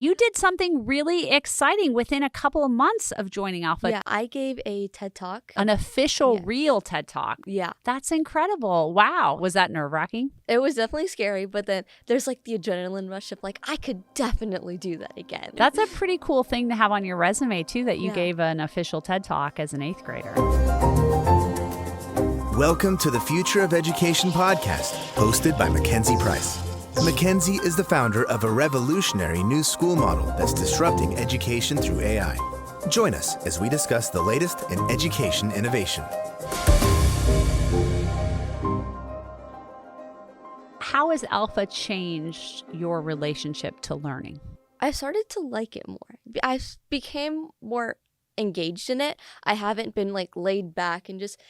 You did something really exciting within a couple of months of joining Alpha. Yeah, I gave a TED Talk. An official, real TED Talk. Yeah. That's incredible. Wow. Was that nerve-wracking? It was definitely scary, but then there's like the adrenaline rush of like, I could definitely do that again. That's a pretty cool thing to have on your resume, too, that you gave an official TED Talk as an 8th grader. Welcome to the Future of Education podcast, hosted by Mackenzie Price. Mackenzie is the founder of a revolutionary new school model that's disrupting education through AI. Join us as we discuss the latest in education innovation. How has Alpha changed your relationship to learning? I started to like it more. I became more engaged in it. I haven't been like laid back and just,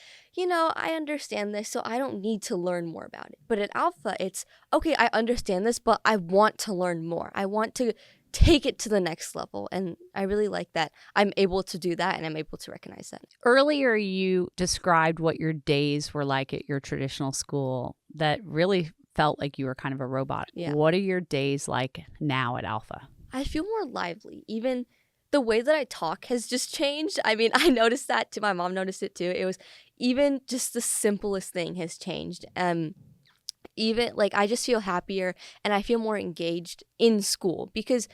I understand this, so I don't need to learn more about it. But at Alpha, it's, okay, I understand this, but I want to learn more. I want to take it to the next level. And I really like that I'm able to do that and I'm able to recognize that. Earlier, you described what your days were like at your traditional school that really felt like you were kind of a robot. Yeah. What are your days like now at Alpha? I feel more lively. Even the way that I talk has just changed. I mean, I noticed that too. My mom noticed it too. It was even just the simplest thing has changed. Even like I just feel happier and I feel more engaged in school, because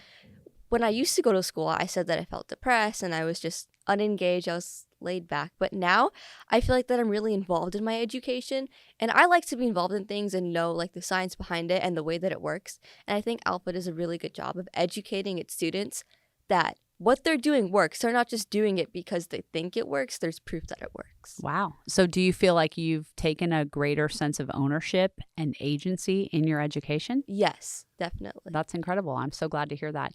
when I used to go to school, I said that I felt depressed and I was just unengaged. I was laid back. But now I feel like that I'm really involved in my education, and I like to be involved in things and know like the science behind it and the way that it works. And I think Alpha does a really good job of educating its students that what they're doing works. They're not just doing it because they think it works. There's proof that it works. Wow. So do you feel like you've taken a greater sense of ownership and agency in your education? Yes, definitely. That's incredible. I'm so glad to hear that.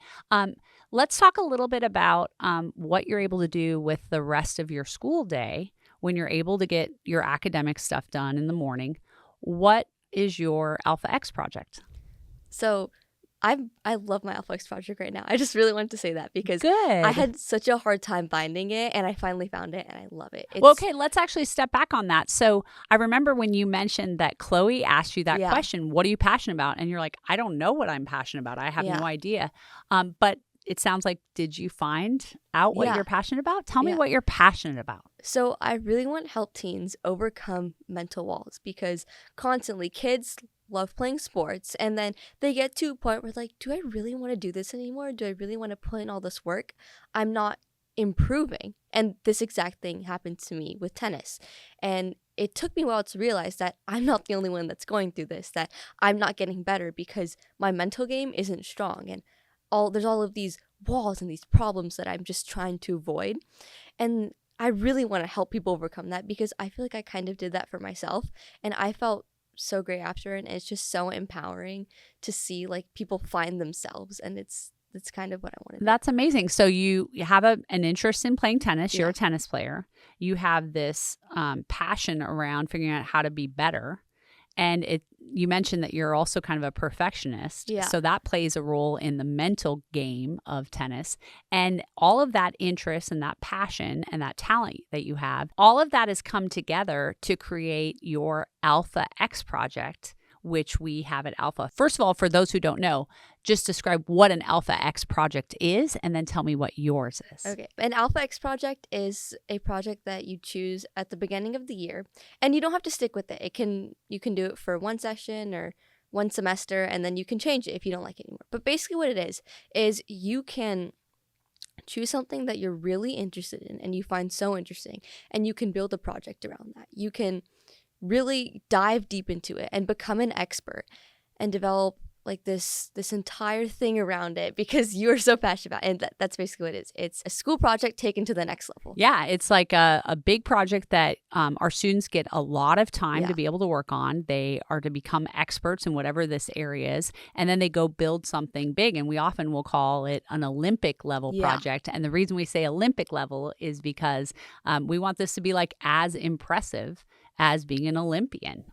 Let's talk a little bit about what you're able to do with the rest of your school day when you're able to get your academic stuff done in the morning. What is your Alpha X project? So I love my Alpha X project right now. I just really wanted to say that because Good. I had such a hard time finding it, and I finally found it, and I love it. Well, okay, let's actually step back on that. So I remember when you mentioned that Chloe asked you that question, what are you passionate about? And you're like, I don't know what I'm passionate about. I have no idea. But it sounds like, did you find out what you're passionate about? Tell me what you're passionate about. So I really want to help teens overcome mental walls, because constantly kids love playing sports, and then they get to a point where like, do I really want to do this anymore? Do I really want to put in all this work? I'm not improving. And this exact thing happened to me with tennis. And it took me a while to realize that I'm not the only one that's going through this, that I'm not getting better because my mental game isn't strong. And there's all of these walls and these problems that I'm just trying to avoid. And I really want to help people overcome that, because I feel like I kind of did that for myself, and I felt so great after it. And it's just so empowering to see like people find themselves, and it's kind of what I want to do. That's amazing. So you have an interest in playing tennis. You're a tennis player. You have this passion around figuring out how to be better. And you mentioned that you're also kind of a perfectionist. Yeah. So that plays a role in the mental game of tennis. And all of that interest and that passion and that talent that you have, all of that has come together to create your Alpha X project, which we have at Alpha. First of all, for those who don't know, just describe what an Alpha X project is, and then tell me what yours is. Okay. An Alpha X project is a project that you choose at the beginning of the year, and you don't have to stick with it. You can do it for one session or one semester, and then you can change it if you don't like it anymore. But basically what it is you can choose something that you're really interested in and you find so interesting, and you can build a project around that. You can really dive deep into it and become an expert and develop like this entire thing around it because you're so passionate about it. And that's basically what it is. It's a school project taken to the next level. Yeah, it's like a big project that our students get a lot of time to be able to work on. They are to become experts in whatever this area is, and then they go build something big. And we often will call it an Olympic level project. And the reason we say Olympic level is because we want this to be like as impressive as being an Olympian.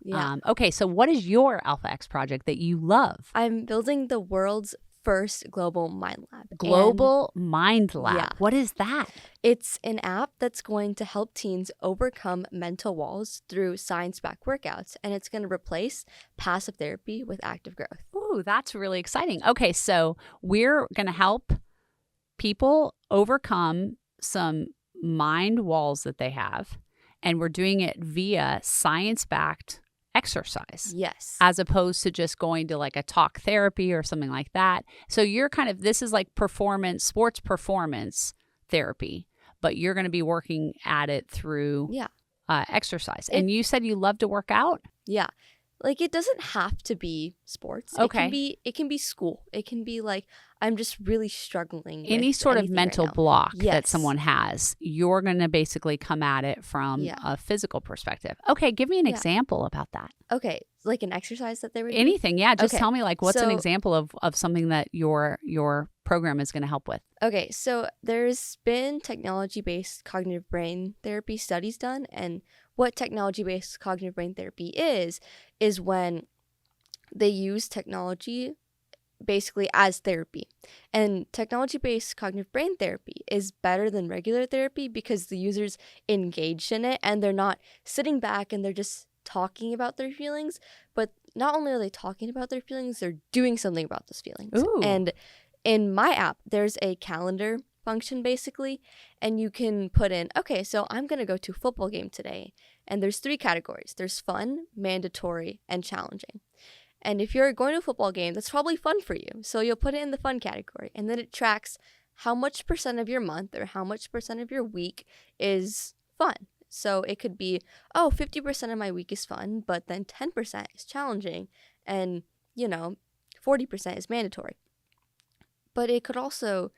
Okay, so what is your Alpha X project that you love? I'm building the world's first global mind lab. Global Mind Lab. Yeah. What is that? It's an app that's going to help teens overcome mental walls through science-backed workouts, and it's going to replace passive therapy with active growth. Oh, that's really exciting. Okay, so we're going to help people overcome some mind walls that they have, and we're doing it via science-backed exercise. Yes. As opposed to just going to like a talk therapy or something like that. So you're this is like sports performance therapy, but you're going to be working at it through exercise. And you said you love to work out? Yeah. Like, it doesn't have to be sports. Okay. It can be school. It can be like, I'm just really struggling with any sort of mental block that Yes. someone has, you're going to basically come at it from a physical perspective. Okay, give me an example about that. Okay, like an exercise that they would do? Anything, yeah. Just Okay. tell me, like, what's an So- example of something that your program is going to help with? Okay, so there's been technology-based cognitive brain therapy studies done, and what technology-based cognitive brain therapy is when they use technology basically as therapy. And technology-based cognitive brain therapy is better than regular therapy because the users engaged in it and they're not sitting back and they're just talking about their feelings, but not only are they talking about their feelings, they're doing something about those feelings. Ooh. And in my app, there's a calendar function basically, and you can put in, okay, so I'm going to go to a football game today. And there's 3 categories. There's fun, mandatory, and challenging. And if you're going to a football game, that's probably fun for you. So you'll put it in the fun category. And then it tracks how much % of your month or how much % of your week is fun. So it could be, 50% of my week is fun, but then 10% is challenging. And, 40% is mandatory. But it could also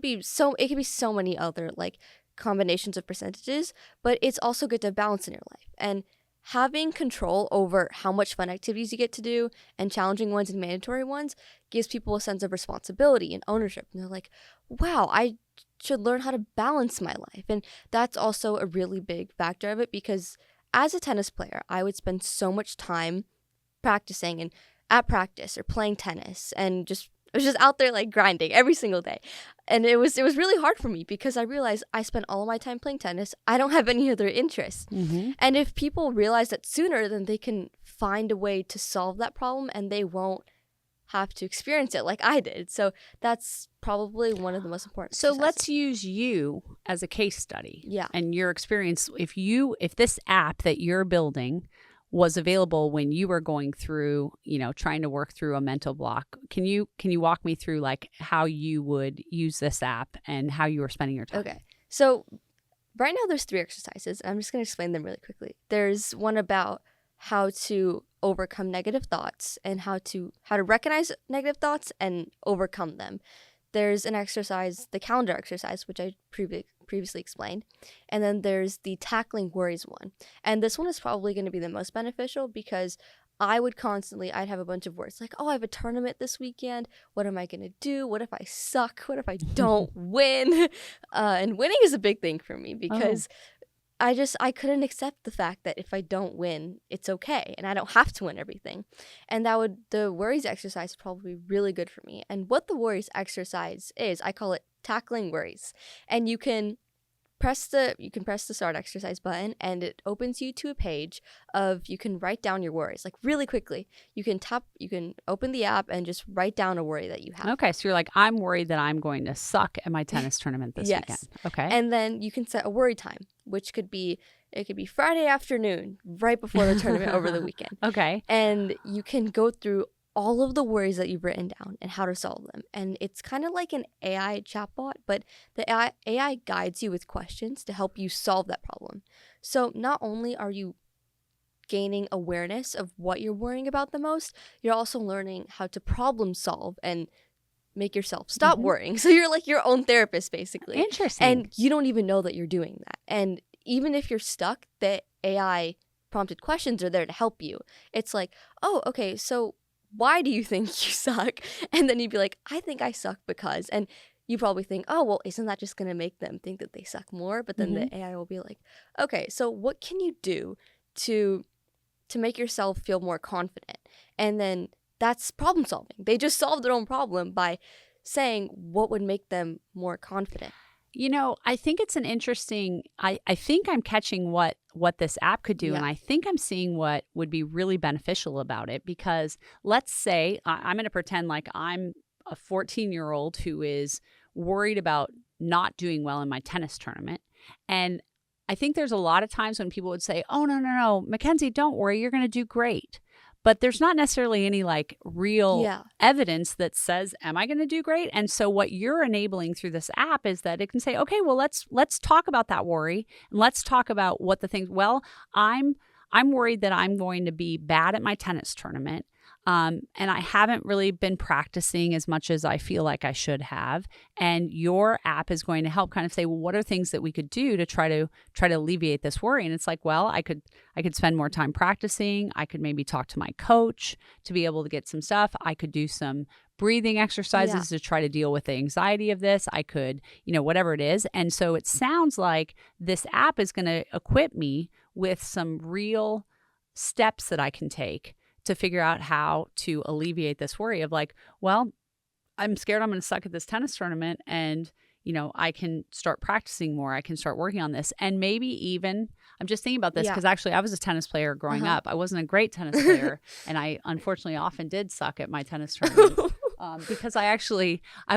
be so many other like combinations of percentages, but it's also good to balance in your life. And having control over how much fun activities you get to do and challenging ones and mandatory ones gives people a sense of responsibility and ownership. And they're like, wow, I should learn how to balance my life. And that's also a really big factor of it, because as a tennis player, I would spend so much time practicing and at practice or playing tennis, and I was just out there like grinding every single day. And it was really hard for me because I realized I spent all of my time playing tennis. I don't have any other interests. Mm-hmm. And if people realize that sooner, then they can find a way to solve that problem and they won't have to experience it like I did. So that's probably one of the most important. So exercises. let's use you as a case study. Yeah. And your experience. If this app that you're building was available when you were going through, trying to work through a mental block, can you walk me through like how you would use this app and how you were spending your time? Okay. So right now there's 3 exercises. I'm just going to explain them really quickly. There's one about how to overcome negative thoughts and how to recognize negative thoughts and overcome them. There's an exercise, the calendar exercise, which I previously explained. And then there's the tackling worries one. And this one is probably going to be the most beneficial because I'd have a bunch of worries like, I have a tournament this weekend. What am I going to do? What if I suck? What if I don't win? And winning is a big thing for me because I couldn't accept the fact that if I don't win, it's okay. And I don't have to win everything. And the worries exercise is probably really good for me. And what the worries exercise is, I call it tackling worries. And you can press the start exercise button and it opens you to a page you can write down your worries like really quickly. You can open the app and just write down a worry that you have. Okay, so you're like, I'm worried that I'm going to suck at my tennis tournament this weekend. Okay. And then you can set a worry time, which could be Friday afternoon, right before the tournament over the weekend. Okay. And you can go through all of the worries that you've written down and how to solve them. And it's kind of like an AI chatbot, but the AI guides you with questions to help you solve that problem. So not only are you gaining awareness of what you're worrying about the most, you're also learning how to problem solve and make yourself stop worrying. So you're like your own therapist, basically. Interesting. And you don't even know that you're doing that. And even if you're stuck, the AI prompted questions are there to help you. It's like, okay, so why do you think you suck? And then you'd be like, I think I suck because. And you probably think, well, isn't that just going to make them think that they suck more? But then the AI will be like, okay, so what can you do to make yourself feel more confident? And then that's problem solving. They just solved their own problem by saying what would make them more confident. I think it's an interesting, I think I'm catching what this app could do. Yeah. And I think I'm seeing what would be really beneficial about it, because let's say I'm going to pretend like I'm a 14-year-old who is worried about not doing well in my tennis tournament. And I think there's a lot of times when people would say, oh, no, Mackenzie, don't worry, you're going to do great. But there's not necessarily any like real evidence that says, am I going to do great? And so what you're enabling through this app is that it can say, okay, well, let's talk about that worry. And let's talk about what the things, well, I'm worried that I'm going to be bad at my tennis tournament. And I haven't really been practicing as much as I feel like I should have. And your app is going to help kind of say, well, what are things that we could do to try to alleviate this worry? And it's like, well, I could spend more time practicing. I could maybe talk to my coach to be able to get some stuff. I could do some breathing exercises to try to deal with the anxiety of this. I could, whatever it is. And so it sounds like this app is going to equip me with some real steps that I can take to figure out how to alleviate this worry of like, well, I'm scared I'm going to suck at this tennis tournament, and, I can start practicing more. I can start working on this. And maybe even, I'm just thinking about this because actually I was a tennis player growing up. I wasn't a great tennis player, and I unfortunately often did suck at my tennis tournaments. Because I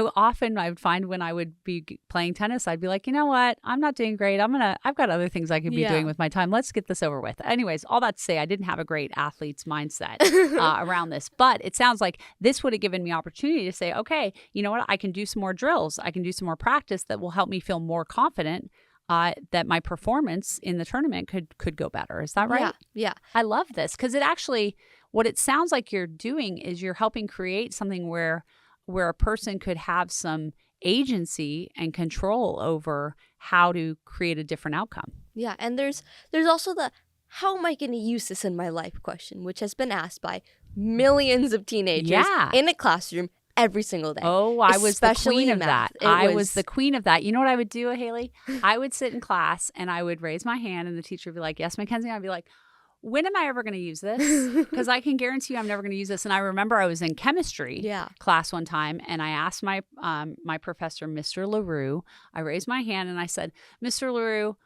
would find when I would be playing tennis, I'd be like, you know what? I'm not doing great. I've got other things I could be doing with my time. Let's get this over with. Anyways, all that to say, I didn't have a great athlete's mindset around this, but it sounds like this would have given me opportunity to say, okay, you know what? I can do some more drills. I can do some more practice that will help me feel more confident that my performance in the tournament could go better. Is that right? Yeah. I love this because it actually, what it sounds like you're doing is you're helping create something where a person could have some agency and control over how to create a different outcome. Yeah, and there's also the how am I going to use this in my life question, which has been asked by millions of teenagers in a classroom every single day. Oh, I was the queen of that. I was the queen of that. You know what I would do, Aheli? I would sit in class and I would raise my hand and the teacher would be like, yes, Mackenzie. I'd be like, when am I ever going to use this? Because I can guarantee you I'm never going to use this. And I remember I was in chemistry class one time and I asked my professor, Mr. LaRue, I raised my hand and I said, Mr. LaRue,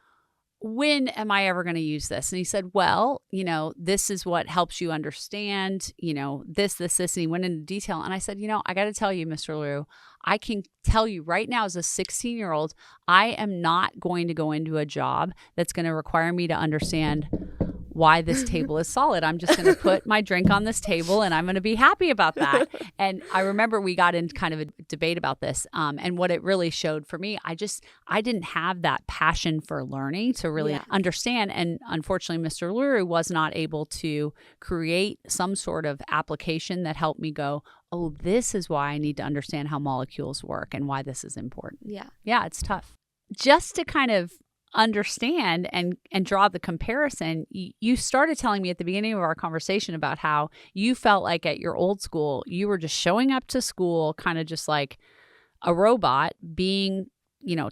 when am I ever going to use this? And he said, well, this is what helps you understand, this. And he went into detail. And I said, I got to tell you, Mr. LaRue, I can tell you right now as a 16-year-old, I am not going to go into a job that's going to require me to understand why this table is solid. I'm just going to put my drink on this table and I'm going to be happy about that. And I remember we got into kind of a debate about this. And what it really showed for me, I didn't have that passion for learning to really understand. And unfortunately, Mr. LaRue was not able to create some sort of application that helped me go, oh, this is why I need to understand how molecules work and why this is important. Yeah, it's tough. Just to kind of understand and draw the comparison, you started telling me at the beginning of our conversation about how you felt like at your old school, you were just showing up to school kind of just like a robot being,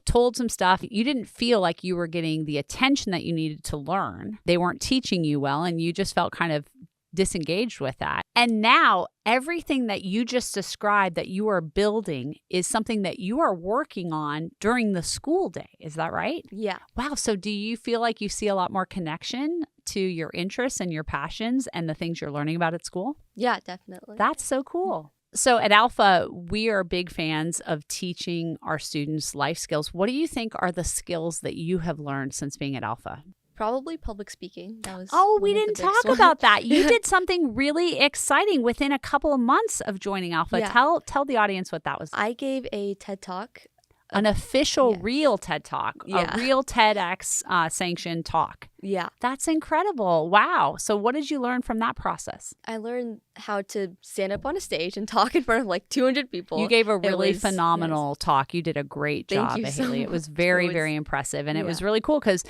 told some stuff. You didn't feel like you were getting the attention that you needed to learn. They weren't teaching you well, and you just felt kind of disengaged with that. And now everything that you just described that you are building is something that you are working on during the school day. Is that right? Yeah. Wow. So do you feel like you see a lot more connection to your interests and your passions and the things you're learning about at school? Yeah, definitely. That's so cool. So at Alpha, we are big fans of teaching our students life skills. What do you think are the skills that you have learned since being at Alpha? Probably public speaking. That was we didn't talk about that. You did something really exciting within a couple of months of joining Alpha. Yeah. Tell the audience what that was. I gave a TED Talk. An official real TED Talk. A real TEDx sanctioned talk. Yeah. That's incredible. Wow. So what did you learn from that process? I learned how to stand up on a stage and talk in front of like 200 people. You gave a really phenomenal talk. You did a great job, Thank you so Aheli. much. It was very impressive. And it was really cool because,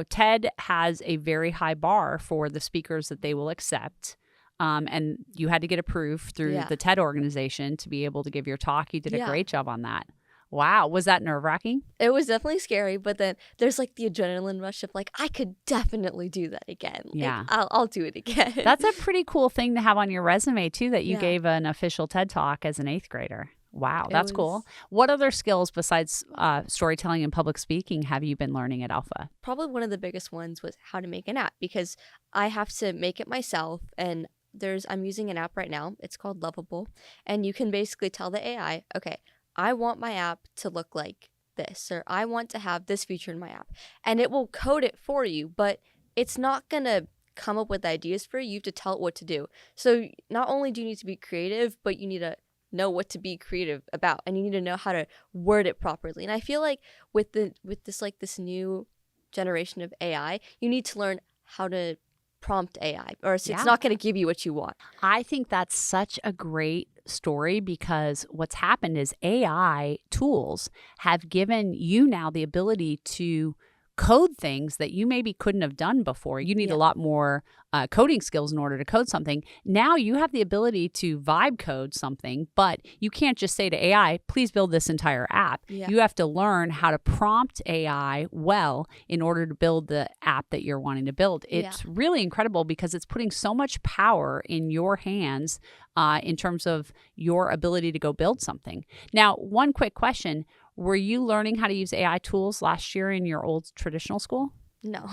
TED has a very high bar for the speakers that they will accept. And you had to get approved through the TED organization to be able to give your talk. You did a great job on that. Wow. Was that nerve-wracking? It was definitely scary, but then there's like the adrenaline rush of like, I could definitely do that again. Yeah. Like, I'll do it again. That's a pretty cool thing to have on your resume too, that you gave an official TED Talk as an 8th grader. Wow, It that's was cool. What other skills besides storytelling and public speaking have you been learning at Alpha? probably one of the biggest ones was how to make an app, because I have to make it myself. And I'm using an app right now. It's called Lovable, and you can basically tell the AI, okay, I want my app to look like this, or I want to have this feature in my app, and it will code it for you. But it's not gonna come up with ideas for you. You have to tell it what to do. So not only do you need to be creative, but you need to know what to be creative about, and you need to know how to word it properly. And I feel like with this new generation of AI, you need to learn how to prompt AI, or else it's not going to give you what you want. I think that's such a great story, because what's happened is AI tools have given you now the ability to code things that you maybe couldn't have done before. You need a lot more coding skills in order to code something. Now you have the ability to vibe code something, but you can't just say to AI, please build this entire app. Yeah. You have to learn how to prompt AI well in order to build the app that you're wanting to build. It's really incredible, because it's putting so much power in your hands in terms of your ability to go build something. Now, one quick question. Were you learning how to use AI tools last year in your old traditional school? No.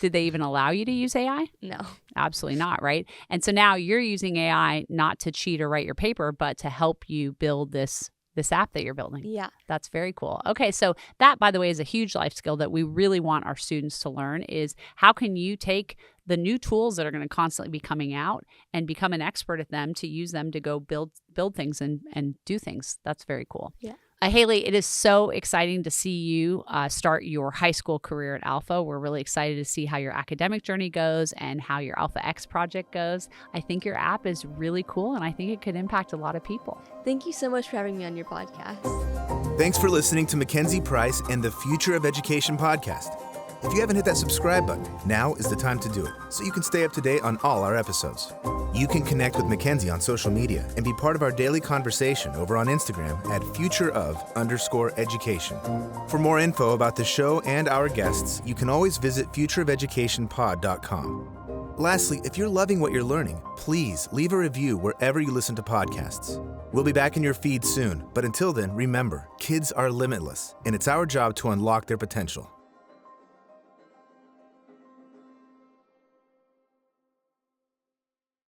Did they even allow you to use AI? No. Absolutely not, right? And so now you're using AI not to cheat or write your paper, but to help you build this app that you're building. Yeah. That's very cool. Okay, so that, by the way, is a huge life skill that we really want our students to learn, is how can you take the new tools that are going to constantly be coming out and become an expert at them, to use them to go build things and do things. That's very cool. Yeah. Aheli, it is so exciting to see you start your high school career at Alpha. We're really excited to see how your academic journey goes and how your Alpha X project goes. I think your app is really cool, and I think it could impact a lot of people. Thank you so much for having me on your podcast. Thanks for listening to Mackenzie Price and the Future of Education podcast. If you haven't hit that subscribe button, now is the time to do it, so you can stay up to date on all our episodes. You can connect with Mackenzie on social media and be part of our daily conversation over on Instagram at futureof_education. For more info about the show and our guests, you can always visit futureofeducationpod.com. Lastly, if you're loving what you're learning, please leave a review wherever you listen to podcasts. We'll be back in your feed soon, but until then, remember, kids are limitless, and it's our job to unlock their potential.